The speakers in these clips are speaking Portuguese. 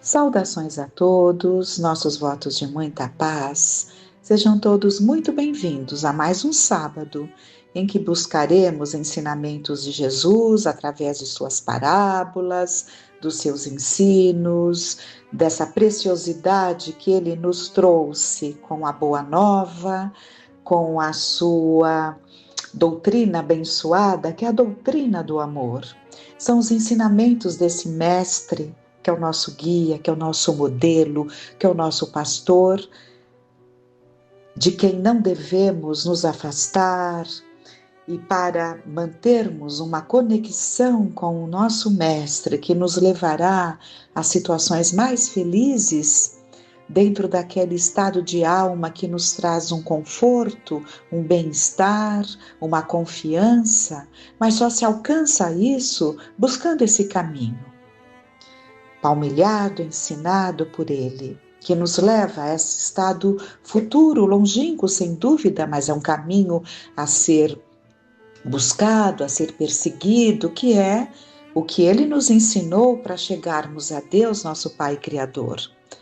Saudações a todos, nossos votos de muita paz. Sejam todos muito bem-vindos a mais um sábado em que buscaremos ensinamentos de Jesus através de suas parábolas, dos seus ensinos, dessa preciosidade que ele nos trouxe com a Boa Nova, com a sua doutrina abençoada, que é a doutrina do amor. São os ensinamentos desse mestre, que é o nosso guia, que é o nosso modelo, que é o nosso pastor, de quem não devemos nos afastar, e para mantermos uma conexão com o nosso mestre, que nos levará a situações mais felizes, dentro daquele estado de alma que nos traz um conforto, um bem-estar, uma confiança, mas só se alcança isso buscando esse caminho. Palmilhado, ensinado por ele, que nos leva a esse estado futuro, longínquo, sem dúvida, mas é um caminho a ser buscado, a ser perseguido, que é o que ele nos ensinou para chegarmos a Deus, nosso Pai Criador,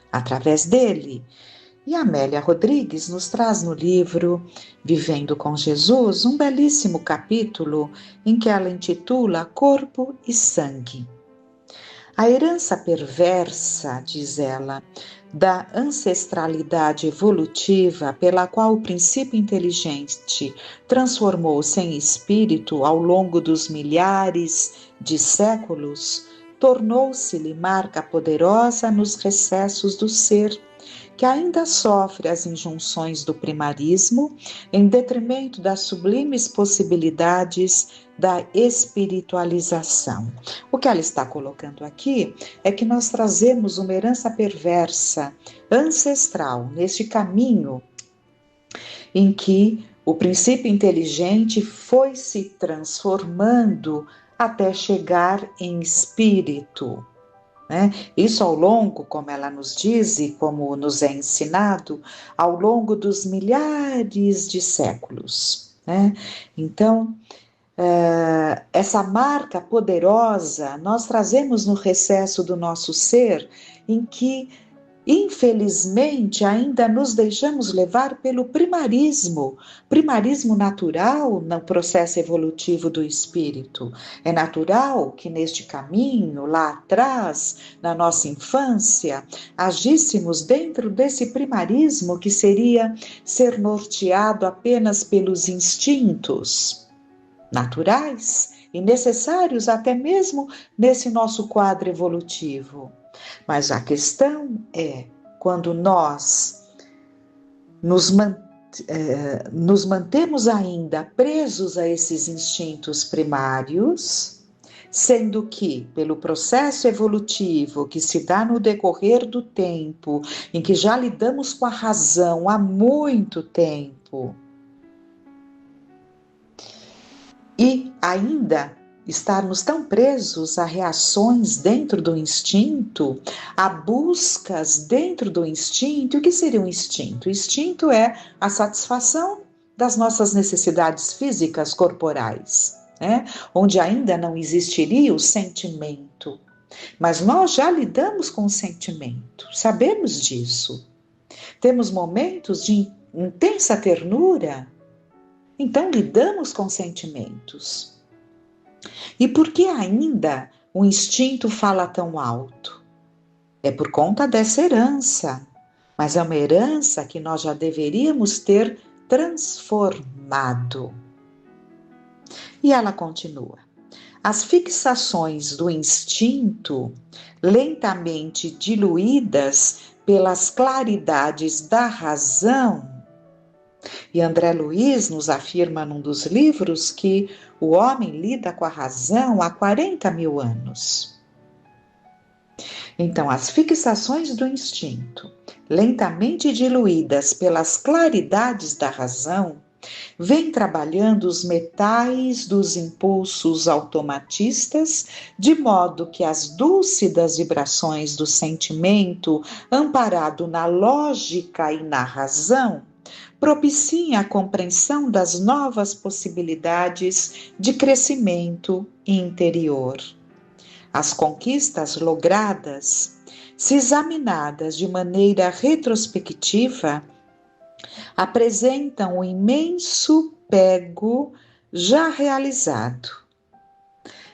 através dele. E Amélia Rodrigues nos traz no livro Vivendo com Jesus um belíssimo capítulo em que ela intitula Corpo e Sangue. A herança perversa, diz ela, da ancestralidade evolutiva pela qual o princípio inteligente transformou-se em espírito ao longo dos milhares de séculos, tornou-se-lhe marca poderosa nos recessos do ser, que ainda sofre as injunções do primarismo, em detrimento das sublimes possibilidades da espiritualização. O que ela está colocando aqui é que nós trazemos uma herança perversa, ancestral, neste caminho em que o princípio inteligente foi se transformando até chegar em espírito. Isso ao longo, como ela nos diz e como nos é ensinado, ao longo dos milhares de séculos. Então, essa marca poderosa nós trazemos no recesso do nosso ser, em que, infelizmente, ainda nos deixamos levar pelo primarismo natural no processo evolutivo do espírito. É natural que neste caminho, lá atrás, na nossa infância, agíssemos dentro desse primarismo que seria ser norteado apenas pelos instintos naturais e necessários até mesmo nesse nosso quadro evolutivo. Mas a questão é, quando nós nos mantemos ainda presos a esses instintos primários, sendo que, pelo processo evolutivo que se dá no decorrer do tempo, em que já lidamos com a razão há muito tempo, e ainda estarmos tão presos a reações dentro do instinto, a buscas dentro do instinto. O que seria um instinto? O instinto é a satisfação das nossas necessidades físicas corporais, onde ainda não existiria o sentimento. Mas nós já lidamos com o sentimento, sabemos disso. Temos momentos de intensa ternura, então lidamos com sentimentos. E por que ainda o instinto fala tão alto? É por conta dessa herança, mas é uma herança que nós já deveríamos ter transformado. E ela continua. As fixações do instinto, lentamente diluídas pelas claridades da razão. E André Luiz nos afirma num dos livros que o homem lida com a razão há 40 mil anos. Então, as fixações do instinto, lentamente diluídas pelas claridades da razão, vêm trabalhando os metais dos impulsos automatistas, de modo que as dúlcidas vibrações do sentimento, amparado na lógica e na razão, propiciem a compreensão das novas possibilidades de crescimento interior. As conquistas logradas se examinadas de maneira retrospectiva, apresentam um imenso pego já realizado.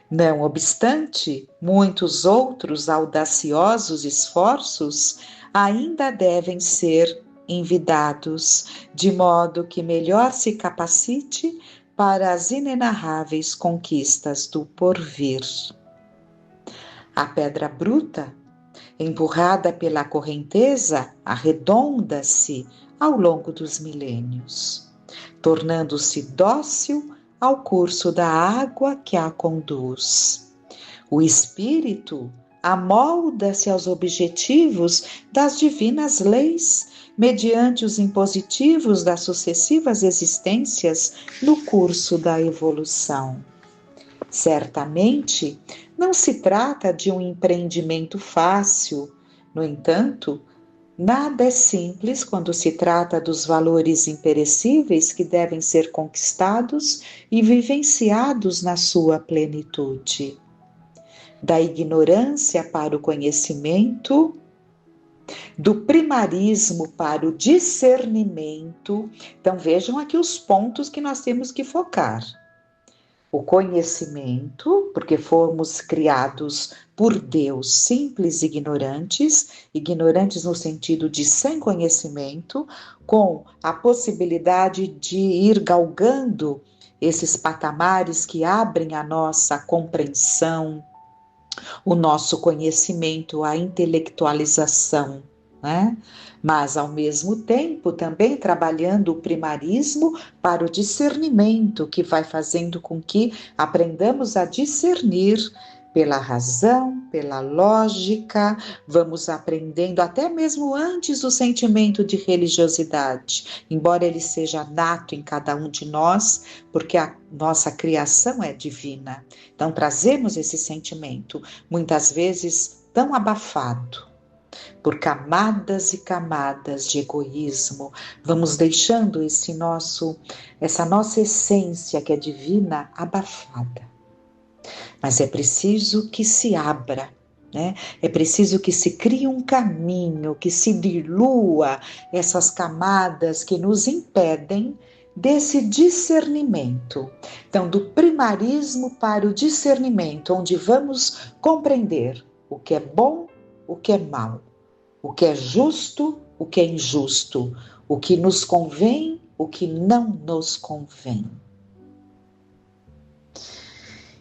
Não obstante, muitos outros audaciosos esforços ainda devem ser envidados, de modo que melhor se capacite para as inenarráveis conquistas do porvir. A pedra bruta, empurrada pela correnteza, arredonda-se ao longo dos milênios, tornando-se dócil ao curso da água que a conduz. O espírito amolda-se aos objetivos das divinas leis, mediante os impositivos das sucessivas existências no curso da evolução. Certamente, não se trata de um empreendimento fácil. No entanto, nada é simples quando se trata dos valores imperecíveis que devem ser conquistados e vivenciados na sua plenitude. Da ignorância para o conhecimento, do primarismo para o discernimento. Então vejam aqui os pontos que nós temos que focar. O conhecimento, porque fomos criados por Deus simples e ignorantes no sentido de sem conhecimento, com a possibilidade de ir galgando esses patamares que abrem a nossa compreensão, o nosso conhecimento, a intelectualização, né? Mas, ao mesmo tempo, também trabalhando o primarismo para o discernimento, que vai fazendo com que aprendamos a discernir pela razão, pela lógica, vamos aprendendo até mesmo antes do sentimento de religiosidade, embora ele seja nato em cada um de nós, porque a nossa criação é divina. Então, trazemos esse sentimento, muitas vezes tão abafado, por camadas e camadas de egoísmo, vamos deixando essa nossa essência que é divina abafada. Mas é preciso que se abra, né? É preciso que se crie um caminho, que se dilua essas camadas que nos impedem desse discernimento. Então, do primarismo para o discernimento, onde vamos compreender o que é bom, o que é mal, o que é justo, o que é injusto, o que nos convém, o que não nos convém.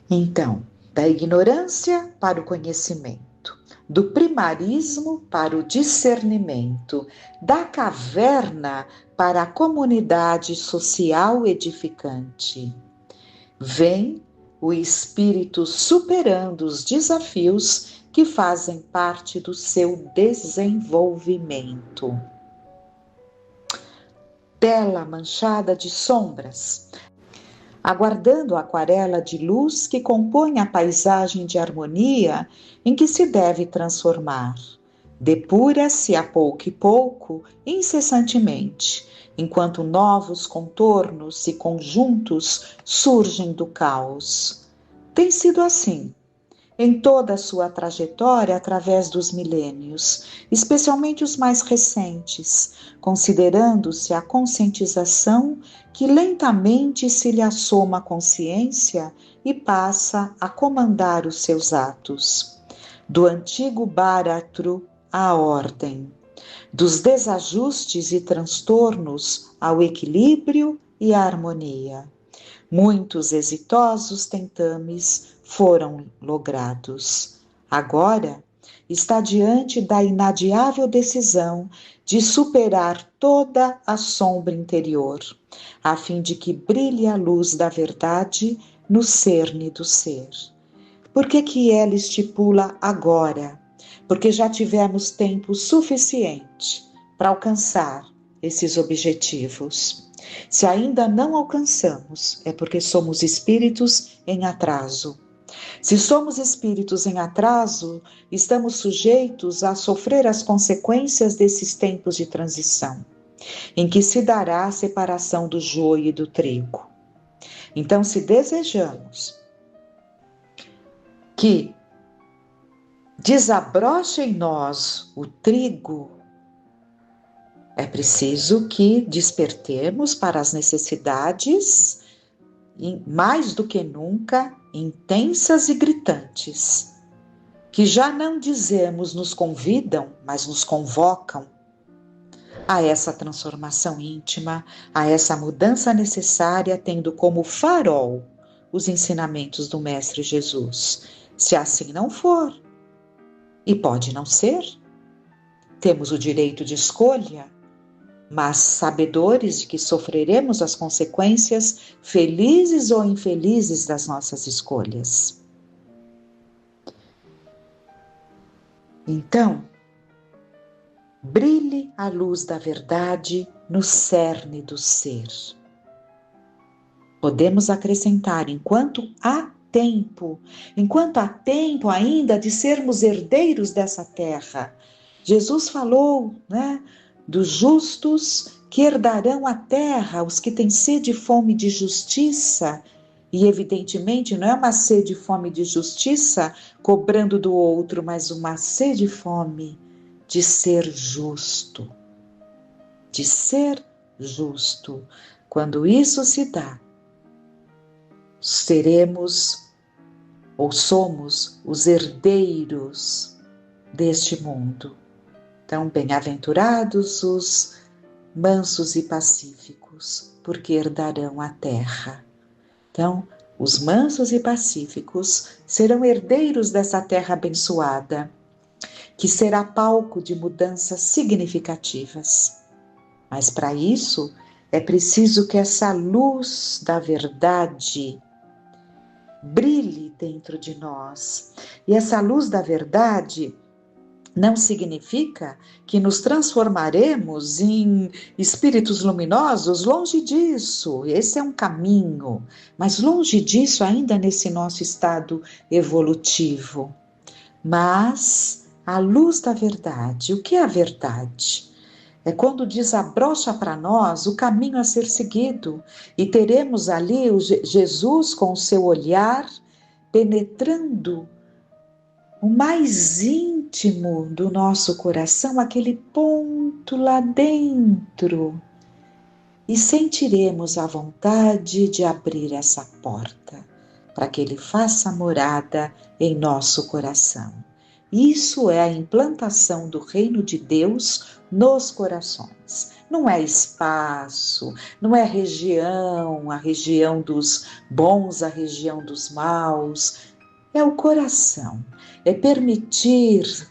Então, da ignorância para o conhecimento, do primarismo para o discernimento, da caverna para a comunidade social edificante. Vem o espírito superando os desafios que fazem parte do seu desenvolvimento. Tela manchada de sombras, aguardando a aquarela de luz que compõe a paisagem de harmonia em que se deve transformar. Depura-se a pouco e pouco, incessantemente, enquanto novos contornos e conjuntos surgem do caos. Tem sido assim em toda a sua trajetória através dos milênios, especialmente os mais recentes, considerando-se a conscientização que lentamente se lhe assoma à consciência e passa a comandar os seus atos. Do antigo báratro à ordem, dos desajustes e transtornos ao equilíbrio e à harmonia. Muitos exitosos tentames foram logrados. Agora está diante da inadiável decisão de superar toda a sombra interior, a fim de que brilhe a luz da verdade no cerne do ser. Por que ela estipula agora? Porque já tivemos tempo suficiente para alcançar esses objetivos. Se ainda não alcançamos, é porque somos espíritos em atraso. Se somos espíritos em atraso, estamos sujeitos a sofrer as consequências desses tempos de transição, em que se dará a separação do joio e do trigo. Então, se desejamos que desabroche em nós o trigo, é preciso que despertemos para as necessidades, mais do que nunca, intensas e gritantes, que já não dizemos nos convidam, mas nos convocam a essa transformação íntima, a essa mudança necessária, tendo como farol os ensinamentos do Mestre Jesus. Se assim não for, e pode não ser, temos o direito de escolha, mas sabedores de que sofreremos as consequências, felizes ou infelizes, das nossas escolhas. Então, brilhe a luz da verdade no cerne do ser. Podemos acrescentar, enquanto há tempo ainda de sermos herdeiros dessa terra. Jesus falou, dos justos que herdarão a terra, os que têm sede e fome de justiça. E evidentemente não é uma sede e fome de justiça cobrando do outro, mas uma sede e fome de ser justo. De ser justo. Quando isso se dá, seremos ou somos os herdeiros deste mundo. Então, bem-aventurados os mansos e pacíficos, porque herdarão a terra. Então, os mansos e pacíficos serão herdeiros dessa terra abençoada, que será palco de mudanças significativas. Mas para isso, é preciso que essa luz da verdade brilhe dentro de nós. E essa luz da verdade não significa que nos transformaremos em espíritos luminosos, longe disso, esse é um caminho, mas longe disso ainda nesse nosso estado evolutivo. Mas a luz da verdade, o que é a verdade? É quando desabrocha para nós o caminho a ser seguido e teremos ali o Jesus com o seu olhar penetrando o mais íntimo do nosso coração, aquele ponto lá dentro, e sentiremos a vontade de abrir essa porta para que Ele faça morada em nosso coração. Isso é a implantação do reino de Deus nos corações. Não é espaço, não é região, a região dos bons, a região dos maus. É o coração. É permitir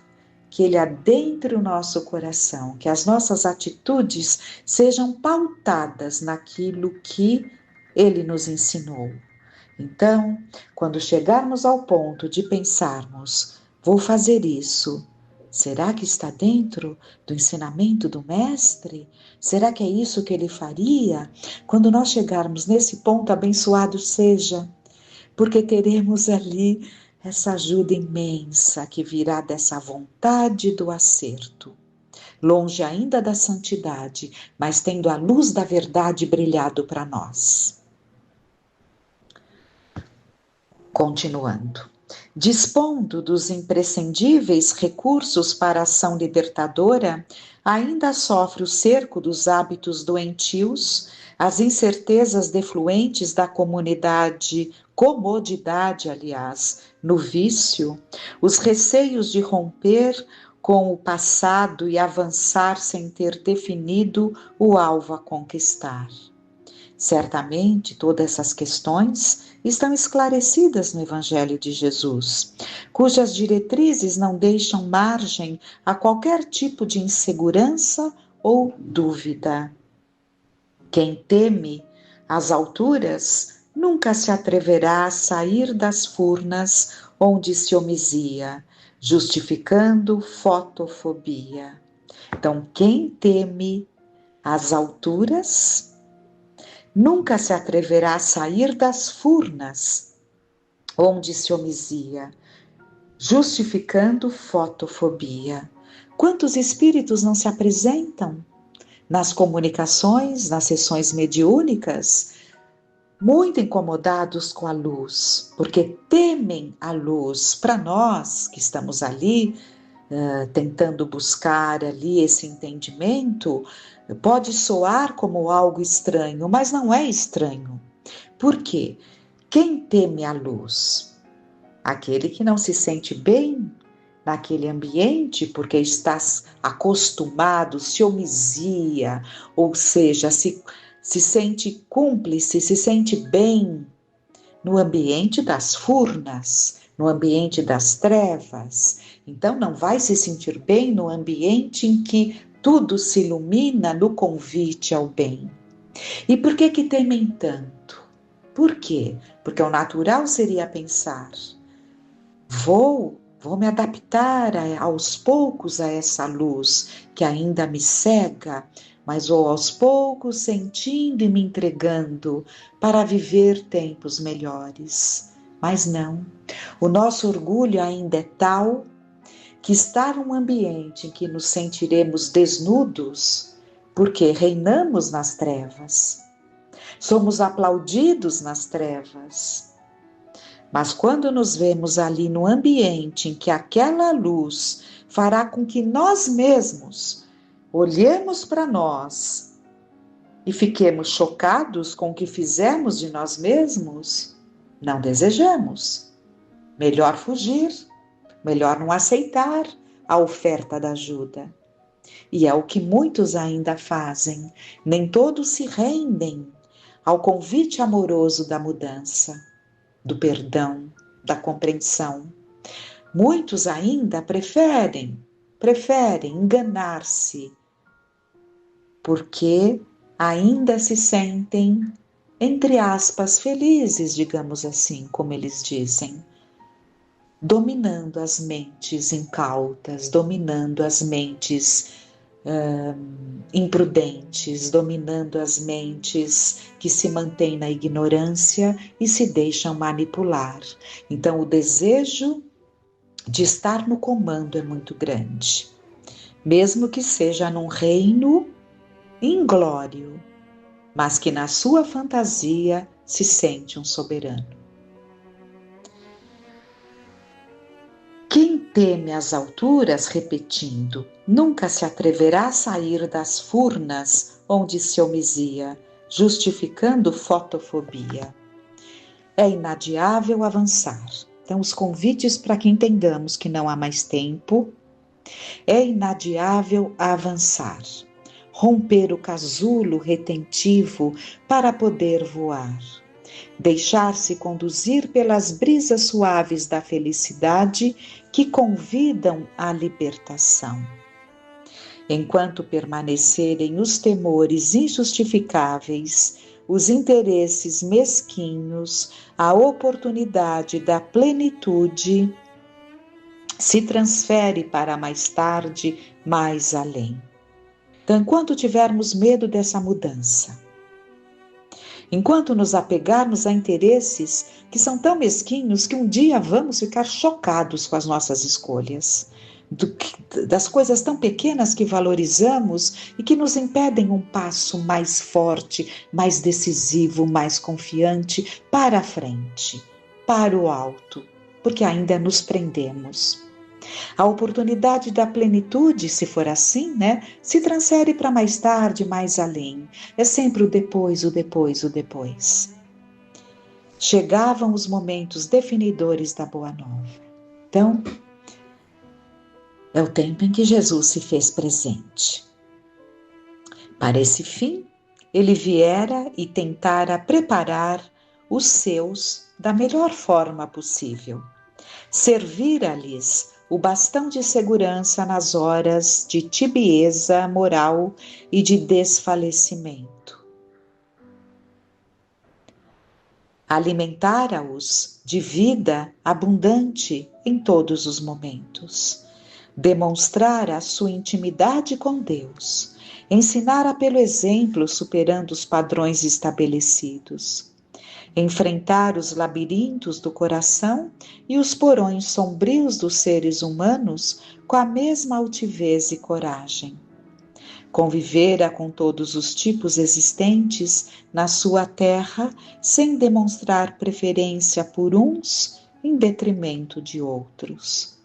que Ele adentre o nosso coração, que as nossas atitudes sejam pautadas naquilo que Ele nos ensinou. Então, quando chegarmos ao ponto de pensarmos, vou fazer isso, será que está dentro do ensinamento do Mestre? Será que é isso que ele faria? Quando nós chegarmos nesse ponto, abençoado seja, porque teremos ali essa ajuda imensa que virá dessa vontade do acerto. Longe ainda da santidade, mas tendo a luz da verdade brilhado para nós. Continuando. Dispondo dos imprescindíveis recursos para a ação libertadora, ainda sofre o cerco dos hábitos doentios, as incertezas defluentes da comodidade, no vício, os receios de romper com o passado e avançar sem ter definido o alvo a conquistar. Certamente, todas essas questões estão esclarecidas no Evangelho de Jesus, cujas diretrizes não deixam margem a qualquer tipo de insegurança ou dúvida. Quem teme as alturas nunca se atreverá a sair das furnas onde se homizia, justificando fotofobia. Então, quem teme as alturas nunca se atreverá a sair das furnas onde se homizia, justificando fotofobia. Quantos espíritos não se apresentam nas comunicações, nas sessões mediúnicas, muito incomodados com a luz, porque temem a luz. Para nós que estamos ali, tentando buscar ali esse entendimento, pode soar como algo estranho, mas não é estranho. Por quê? Quem teme a luz? Aquele que não se sente bem naquele ambiente porque está acostumado, se omisia, ou seja, se sente cúmplice, se sente bem no ambiente das furnas, no ambiente das trevas. Então não vai se sentir bem no ambiente em que tudo se ilumina no convite ao bem. E por que temem tanto? Por quê? Porque o natural seria pensar: vou me adaptar aos poucos a essa luz que ainda me cega, mas vou aos poucos sentindo e me entregando para viver tempos melhores. Mas não, o nosso orgulho ainda é tal que estar num ambiente em que nos sentiremos desnudos, porque reinamos nas trevas, somos aplaudidos nas trevas. Mas quando nos vemos ali no ambiente em que aquela luz fará com que nós mesmos olhemos para nós e fiquemos chocados com o que fizemos de nós mesmos, não desejamos. Melhor fugir, melhor não aceitar a oferta da ajuda. E é o que muitos ainda fazem, nem todos se rendem ao convite amoroso da mudança, do perdão, da compreensão. Muitos ainda preferem enganar-se, porque ainda se sentem, entre aspas, felizes, digamos assim, como eles dizem, dominando as mentes incautas, dominando as mentes imprudentes, dominando as mentes que se mantêm na ignorância e se deixam manipular. Então, o desejo de estar no comando é muito grande, mesmo que seja num reino inglório, mas que na sua fantasia se sente um soberano. Quem teme as alturas, repetindo, nunca se atreverá a sair das furnas onde se omisia, justificando fotofobia. É inadiável avançar. Então, os convites para que entendamos que não há mais tempo. É inadiável avançar. Romper o casulo retentivo para poder voar. Deixar-se conduzir pelas brisas suaves da felicidade que convidam à libertação. Enquanto permanecerem os temores injustificáveis, os interesses mesquinhos, a oportunidade da plenitude se transfere para mais tarde, mais além. Então, enquanto tivermos medo dessa mudança, enquanto nos apegarmos a interesses que são tão mesquinhos que um dia vamos ficar chocados com as nossas escolhas, das coisas tão pequenas que valorizamos e que nos impedem um passo mais forte, mais decisivo, mais confiante para a frente, para o alto, porque ainda nos prendemos. A oportunidade da plenitude, se for assim, se transfere para mais tarde, mais além. É sempre o depois, o depois, o depois. Chegavam os momentos definidores da Boa Nova. Então, é o tempo em que Jesus se fez presente. Para esse fim, ele viera e tentara preparar os seus da melhor forma possível. Servira-lhes o bastão de segurança nas horas de tibieza moral e de desfalecimento. Alimentara-os de vida abundante em todos os momentos. Demonstrara a sua intimidade com Deus. Ensinara pelo exemplo, superando os padrões estabelecidos. Enfrentar os labirintos do coração e os porões sombrios dos seres humanos com a mesma altivez e coragem. Convivera com todos os tipos existentes na sua terra, sem demonstrar preferência por uns em detrimento de outros.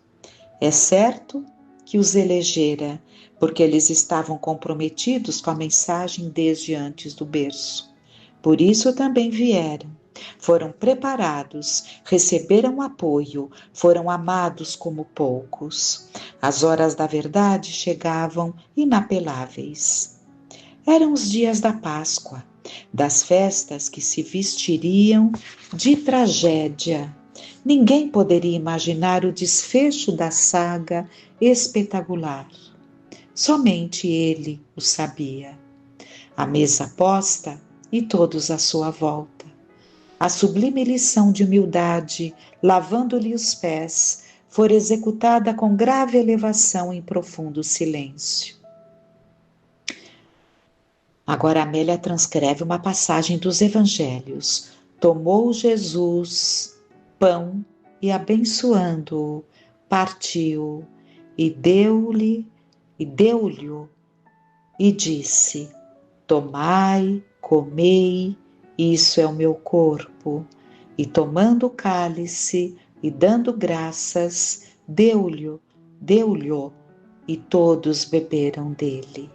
É certo que os elegera, porque eles estavam comprometidos com a mensagem desde antes do berço. Por isso também vieram. Foram preparados, receberam apoio, foram amados como poucos. As horas da verdade chegavam inapeláveis. Eram os dias da Páscoa, das festas que se vestiriam de tragédia. Ninguém poderia imaginar o desfecho da saga espetacular. Somente ele o sabia. A mesa posta e todos à sua volta. A sublime lição de humildade, lavando-lhe os pés, fora executada com grave elevação em profundo silêncio. Agora Amélia transcreve uma passagem dos Evangelhos. Tomou Jesus pão e, abençoando-o, partiu e deu-lhe e disse: Tomai, comei, isso é o meu corpo. E tomando o cálice e dando graças, deu-lhe, e todos beberam dele.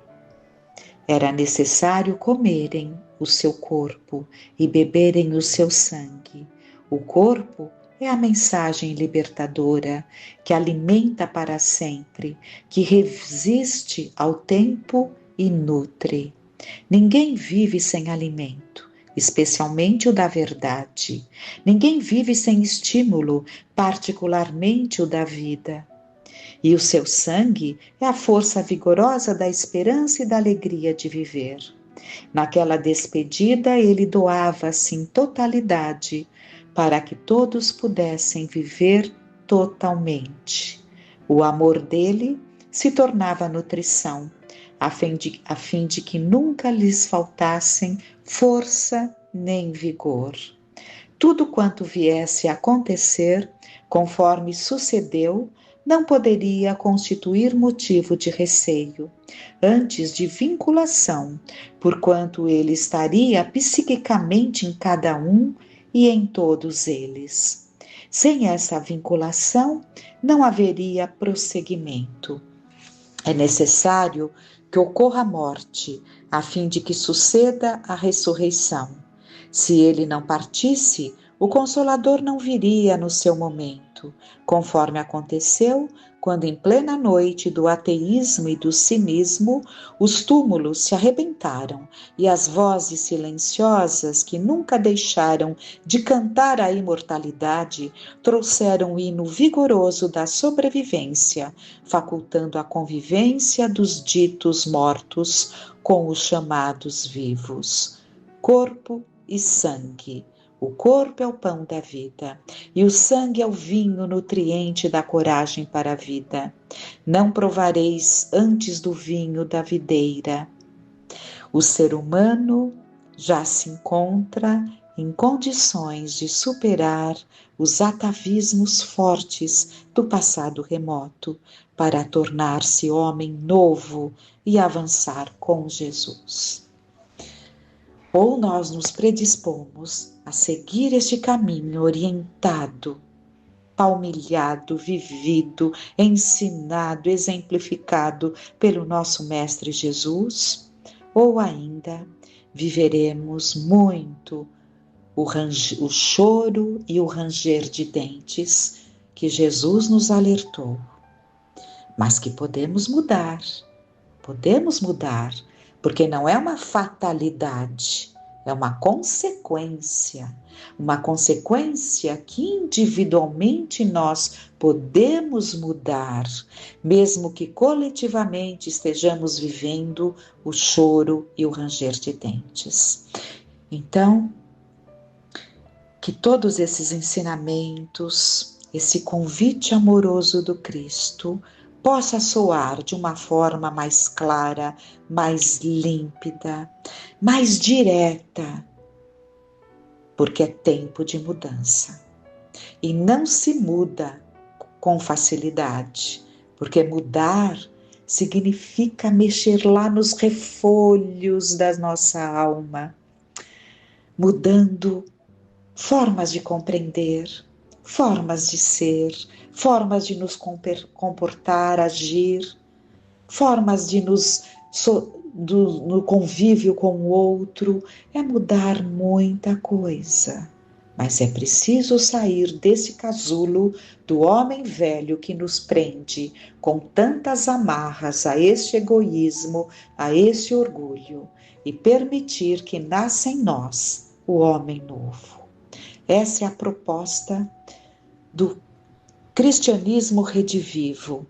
Era necessário comerem o seu corpo e beberem o seu sangue. O corpo é a mensagem libertadora que alimenta para sempre, que resiste ao tempo e nutre. Ninguém vive sem alimento, especialmente o da verdade. Ninguém vive sem estímulo, particularmente o da vida. E o seu sangue é a força vigorosa da esperança e da alegria de viver. Naquela despedida, ele doava-se em totalidade, para que todos pudessem viver totalmente. O amor dele se tornava nutrição, a fim de que nunca lhes faltassem força nem vigor. Tudo quanto viesse a acontecer, conforme sucedeu, não poderia constituir motivo de receio, antes de vinculação, porquanto ele estaria psiquicamente em cada um e em todos eles. Sem essa vinculação, não haveria prosseguimento. É necessário que ocorra a morte, a fim de que suceda a ressurreição. Se ele não partisse, o Consolador não viria no seu momento, conforme aconteceu quando, em plena noite do ateísmo e do cinismo, os túmulos se arrebentaram e as vozes silenciosas que nunca deixaram de cantar a imortalidade trouxeram o hino vigoroso da sobrevivência, facultando a convivência dos ditos mortos com os chamados vivos. Corpo e sangue. O corpo é o pão da vida, e o sangue é o vinho nutriente da coragem para a vida. Não provareis antes do vinho da videira. O ser humano já se encontra em condições de superar os atavismos fortes do passado remoto para tornar-se homem novo e avançar com Jesus. Ou nós nos predispomos a seguir este caminho orientado, palmilhado, vivido, ensinado, exemplificado pelo nosso Mestre Jesus, ou ainda viveremos muito o choro e o ranger de dentes que Jesus nos alertou, mas que podemos mudar, porque não é uma fatalidade, é uma consequência que individualmente nós podemos mudar, mesmo que coletivamente estejamos vivendo o choro e o ranger de dentes. Então, que todos esses ensinamentos, esse convite amoroso do Cristo, possa soar de uma forma mais clara, mais límpida, mais direta, porque é tempo de mudança. E não se muda com facilidade, porque mudar significa mexer lá nos refolhos da nossa alma, mudando formas de compreender, formas de ser, formas de nos comportar, agir, formas de no convívio com o outro, é mudar muita coisa. Mas é preciso sair desse casulo do homem velho que nos prende com tantas amarras a este egoísmo, a esse orgulho, e permitir que nasça em nós o homem novo. Essa é a proposta do cristianismo redivivo,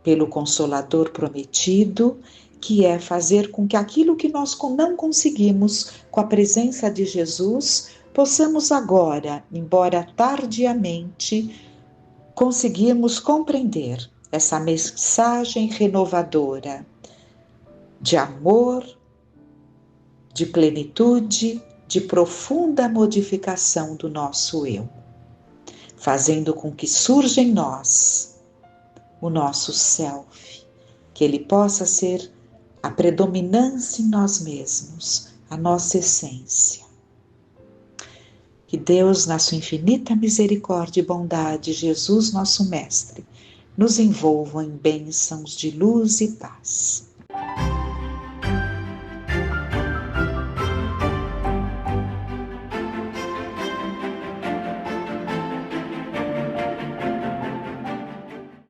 pelo Consolador prometido, que é fazer com que aquilo que nós não conseguimos com a presença de Jesus, possamos agora, embora tardiamente, conseguirmos compreender essa mensagem renovadora de amor, de plenitude, de profunda modificação do nosso eu, fazendo com que surja em nós o nosso self, que ele possa ser a predominância em nós mesmos, a nossa essência. Que Deus, na sua infinita misericórdia e bondade, Jesus, nosso Mestre, nos envolva em bênçãos de luz e paz.